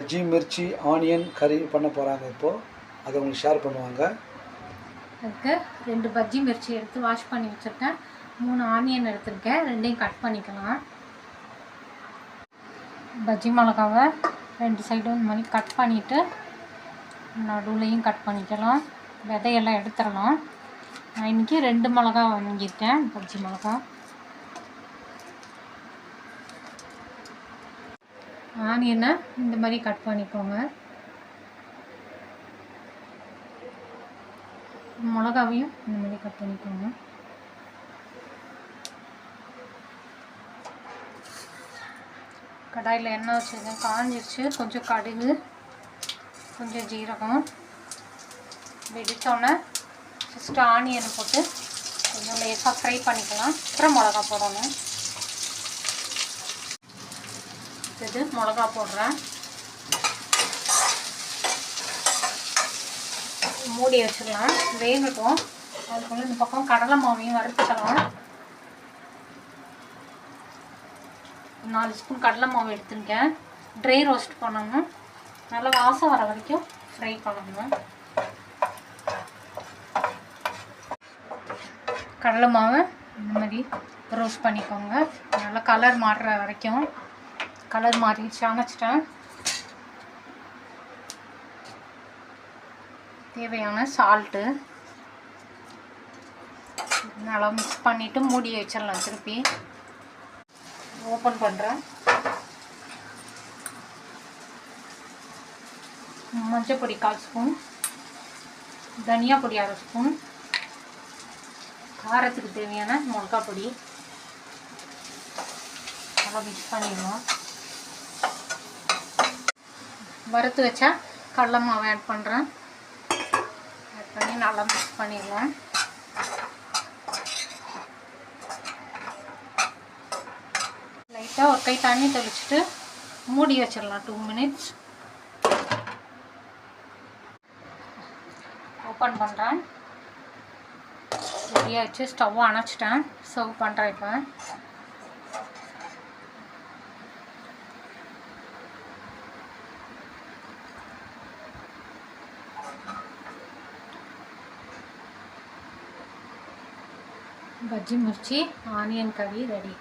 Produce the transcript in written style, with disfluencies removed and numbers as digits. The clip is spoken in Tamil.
பஜ்ஜி மிர்ச்சி ஆனியன் கறி பண்ண போகிறாங்க. இப்போது அதை உங்களுக்கு ஷேர் பண்ணுவாங்க. அதுக்கு 2 பஜ்ஜி மிர்ச்சி எடுத்து வாஷ் பண்ணி வச்சுருக்கேன். 3 ஆனியன் எடுத்துருக்கேன். 2யும் கட் பண்ணிக்கலாம். பஜ்ஜி மிளகாவை 2 சைடும் இந்த மாதிரி கட் பண்ணிவிட்டு நடுவுலையும் கட் பண்ணிக்கலாம். விதையெல்லாம் எடுத்துடலாம். நான் இன்றைக்கி 2 மிளகா வாங்கியிருக்கேன். பஜ்ஜி மிளகா ஆனியனை இந்த மாதிரி கட் பண்ணிக்கோங்க. மிளகாவையும் இந்த மாதிரி கட் பண்ணிக்கோங்க. கடாயில் எண்ணெய் வச்சுருக்கேன். காஞ்சிருச்சு. கொஞ்சம் கடுகு, கொஞ்சம் ஜீரகம் வெடித்தோன்னே ஃபஸ்ட்டு ஆனியனை போட்டு கொஞ்சம் லேசாக ஃப்ரை பண்ணிக்கலாம். அப்புறம் மிளகா போடணும். இது மிளகா போடுறேன். மூடி வச்சுக்கலாம். வேகட்டும். அதுக்குள்ளே இந்த பக்கம் கடலை மாவையும் வறுத்துக்கலாம். 4 ஸ்பூன் கடலை மாவு எடுத்துருக்கேன். ட்ரை ரோஸ்ட் பண்ணணும். நல்லா வாசம் வர வரைக்கும் ஃப்ரை பண்ணணும். கடலை மாவை இந்த மாதிரி ரோஸ்ட் பண்ணிக்கோங்க. நல்லா கலர் மாறுற வரைக்கும். கலர் மாறிடுச்சு. அணைச்சிட்டேன். தேவையான சால்ட்டு நல்லா மிக்ஸ் பண்ணிவிட்டு மூடி வச்சிடலாம். திருப்பி ஓப்பன் பண்ணுறேன். மஞ்சள் பொடி 1/4 ஸ்பூன், தனியா பொடி 1/2 ஸ்பூன், காரத்துக்கு தேவையான மிளகா பொடி நல்லா மிக்ஸ் பண்ணிடலாம். வறுத்து வச்சா கடலை மாவை ஆட் பண்ணுறேன். ஆட் பண்ணி நல்லா மிக்ஸ் பண்ணிடலாம். லைட்டாக ஒரு கை தண்ணி தெளிச்சுட்டு மூடி வச்சிடலாம். 2 மினிட்ஸ். ஓப்பன் பண்ணுறேன். ரெடியாக வச்சு ஸ்டவ்வை அணைச்சிட்டேன். சர்வ் பண்ணுறேன். இப்போ பஜ்ஜி மிர்ச்சி ஆனியன் கறி ரெடி.